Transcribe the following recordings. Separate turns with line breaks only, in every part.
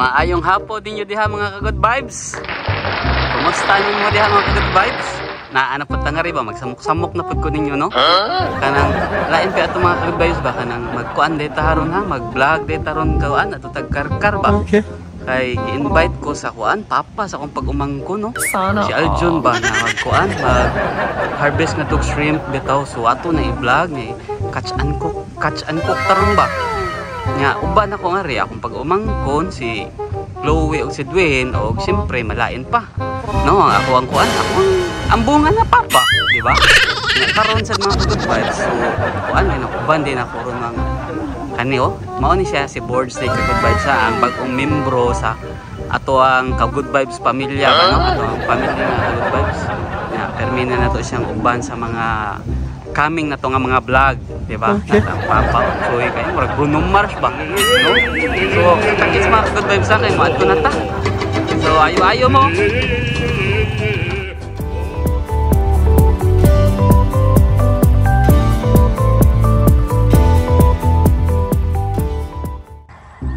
Maayong hapon ninyo diha mga ka-good vibes. Kumusta ninyo diha mga ka-good vibes? Naana po tangari ba magsamok-samok na pud ko ninyo no? Kanang lain pa ato mga ka-good vibes ba kanang magkuan data haron ha, mag-vlog data ron kawan ato tagkarkar ba.
Okay.
Kay gi-invite ko sa kuan papa sa akong pag-umangko no.
Sana.
Si Aljun ba na magkuan mag-harvest na tog shrimp bitaw so ato na i-vlog ni catch and cook taron ba. Nga uban ako nga ri akong pag-umangkon si Chloe o si Dwayne o siyempre malain pa no ako ang kuan ako ang bunga na papa di ba nga karon sa mga good vibes so kuan din ako uban din ako ron ng kanio mao ni siya si board stay good vibes sa ang bagong membro sa ato ang ka good vibes pamilya ano ato ang pamilya nga good vibes nga termina na to siyang uban sa mga coming na to nga mga vlog, di ba?
Okay.
Ang papa, Chloe kayo, murag Bruno Mars ba? No? So, takis mga good vibes sa akin, maad ko na ta. So, ayo-ayo mo.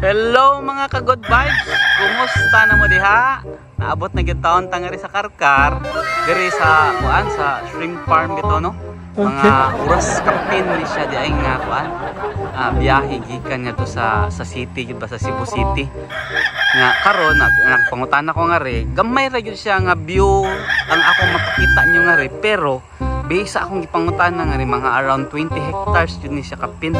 Hello mga ka-good vibes! Kumusta na mo diha? Naabot na gyud taon tangari sa Karkar, diri sa kuan sa shrimp farm bito no? Mga oras kapin ni siya di ay nga kuan biyahe gikan nga to sa city gyud ba sa Cebu City nga karon nagpangutan ako nga ri gamay ra gyud siya nga view ang ako mapakita nyo nga ri pero base akong gipangutan nga ri mga around 20 hectares yun ni siya kapin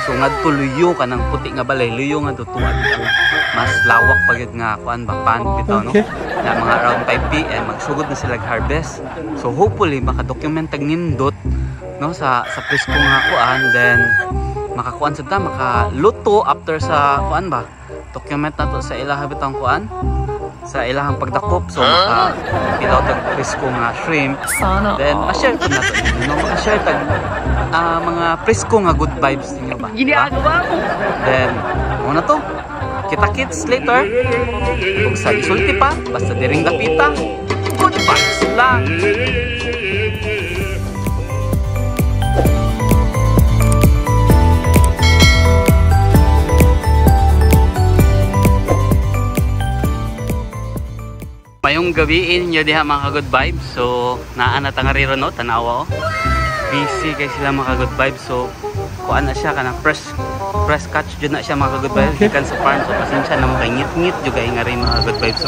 so ngadto luyo kanang puti nga balay luyo nga tutuad ang mas lawak pa gyud nga kuan ba pan bitaw no na mga around 5 PM magsugod na sila harvest so hopefully maka-document tag nindot no sa presko nga kuan then makakuan sa ta makaluto after sa kuan ba document na to sa ilaha bitang kuan sa ilahang pagdakop so maka tag presko nga shrimp
Sana.
then ma-share ko na to no maka-share tag mga presko nga good vibes ninyo ba
Ginagawa mo.
then una to kita-kits later kung sa isulti pa basta diring dapita good vibes lang. Mayong gabiin nyo diha mga good vibes so naana tangariro no tanawa busy kay sila mga good vibes so kuan na siya kanang press catch jud na siya mga good vibes gikan sa farm so pasensya na mo kay ngit-ngit jud kay nga rin mga good vibes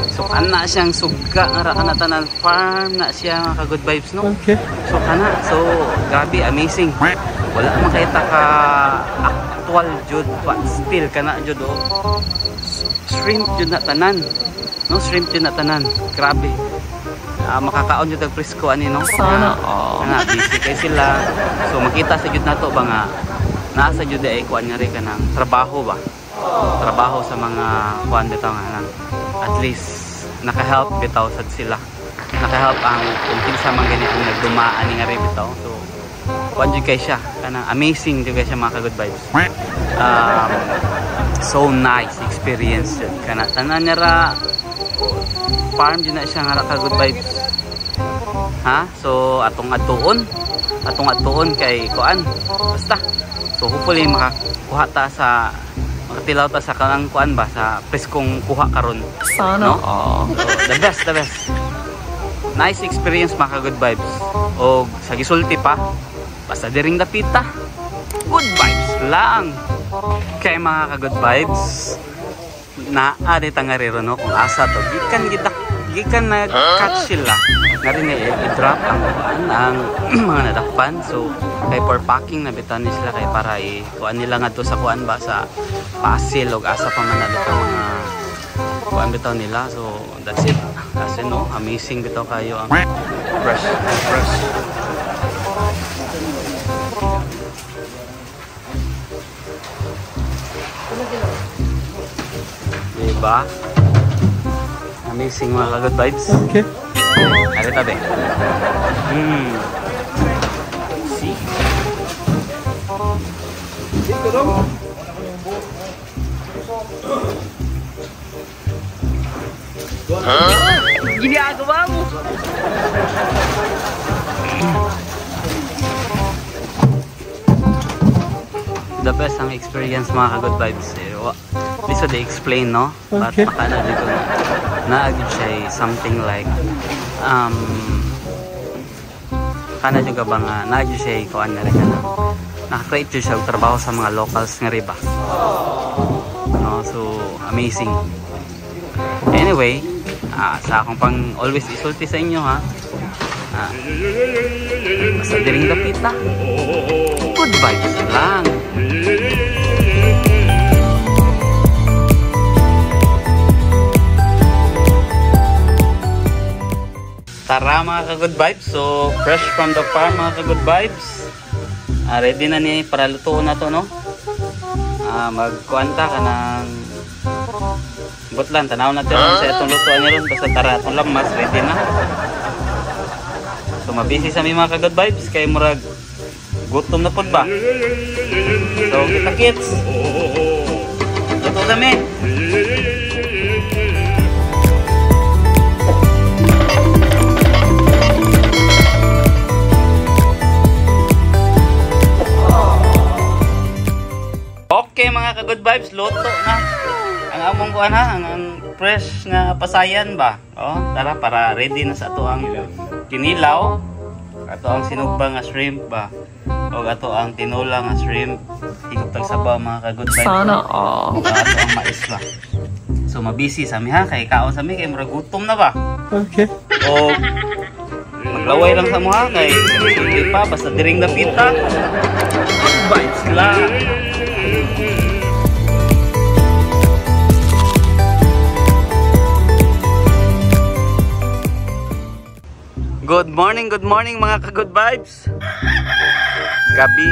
so kana siyang suga nga kana tanan farm na siya mga good vibes no
Okay.
so grabe amazing wala man kay ta ka actual jud but still kana jud shrimp jud na tanan no shrimp yun na tanan grabe makakaon yun ang presko ani no
Sana.
nga busy kay sila so makita sa jud nato ba nga nasa jud ay kuan nga rin kanang trabaho ba trabaho sa mga kuan bitaw nga at least naka-help bitaw sad sila naka-help ang kung kinsa man gani ang nagdumaan nga rin bitaw so kuan jud kay siya kanang amazing jud kay siya mga ka-good vibes so nice experience jud kana tanan niya ra farm din na siya nga ka good vibes ha so atong atuon kay kuan basta so hopefully makakuha ta sa makatilaw ta sa kanang kuan ba sa preskong kuha karon
Sana.
no? So, the best nice experience mga good vibes o sa gisulti pa basta diring dapita good vibes lang kay mga good vibes na adi tangariro no kung asa to gikan na catch sila na rin i-drop ang mga nadakpan so kay for packing na bitan ni sila kay para kuan nila nga to sa kuan ba sa pasil og asa pa man nabitaw mga kuan bitaw nila so that's it kasi no amazing bitaw kayo ang fresh diba? Amazing mga ka-good vibes.
Okay.
Ari tabi. See?
Ginagawa mo.
The best ang experience mga ka-good vibes. so they explain, no? But
Okay.
makana dito na siya something like kana juga ba nga naagyo siya kuan nga rin naka-create siya og trabaho sa mga locals nga riba. No, so amazing. Anyway, sa akong pang always isulti sa inyo ha. Basta diring dapita. Good vibes lang. Tara mga ka-good vibes. So, fresh from the farm mga ka-good vibes. Ready na ni para lutuon na to, no? Magkuanta ka ng butlan. Tanaw natin sa itong lutuan niya ron. Basta tara itong lamas. Ready na. So, mabisi sa mga ka-good vibes. Kaya murag gutom na po ba? So, kita kits. Luto kami. Okay mga ka-good vibes, luto na. Ang among kuan ha, ang fresh nga pasayan ba? Oh, tara para ready na sa ato ang kinilaw, ato ang sinugba nga shrimp ba? O ato ang tinola nga shrimp. Higop tag sabaw mga ka-good vibes.
Sana all.
Ato ang mais ba? So mabisi sa mi ha, kay kaon sa mi kay murag gutom na ba?
Okay.
O maglaway lang sa mga kay hindi pa basta diring dapita. Good vibes lang. Good morning mga ka-good vibes. Gabi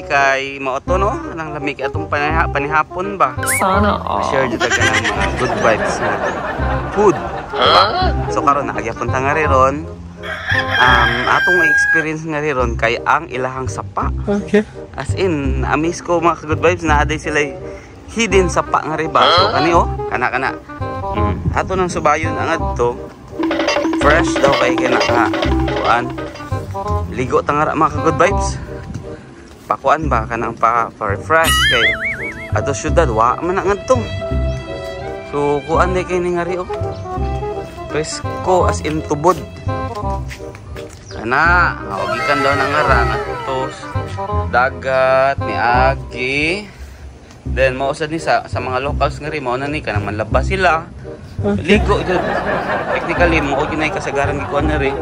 kay maoto no, nang lamig atong panihapon ba.
Sana all.
Share dito ka ng mga good vibes na food. Diba? So karon nakagyapon ta nga ron. Atong experience nga ron kay ang ilahang sapa.
Okay.
As in, na-amaze ko mga ka-good vibes na aday sila hidden sapa nga riba. So kani oh, kana. Ato nang subayon ang adto. Fresh daw kay kinaka kuan. Ligo tangara mga ka-good vibes. Pakuan ba kanang pa refresh kay ato syudad wa man ang adto. So kuan day kay ni ngari oh. Presko as in tubod. Kana, gikan daw nang ngarang ato dagat ni agi. Then mausad ni sa mga locals nga rin mao na ni kanang manlabas sila. Ligo jud. Technically mo og nay kasagaran gikuan na rin.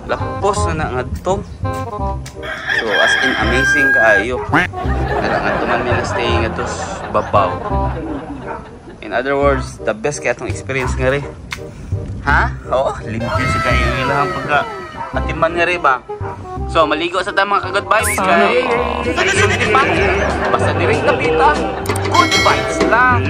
Lapos na ngadto. So as in amazing kaayo. Karang adto man mi na stay ngadto babaw. In other words, the best kay atong experience nga rin. Ha? Oo, limpyo si kayo ilang pagka atiman nga rin ba? So maligo sa mga ka-good vibes kay naisulti pa. Basta diring kapita. Good vibes lang.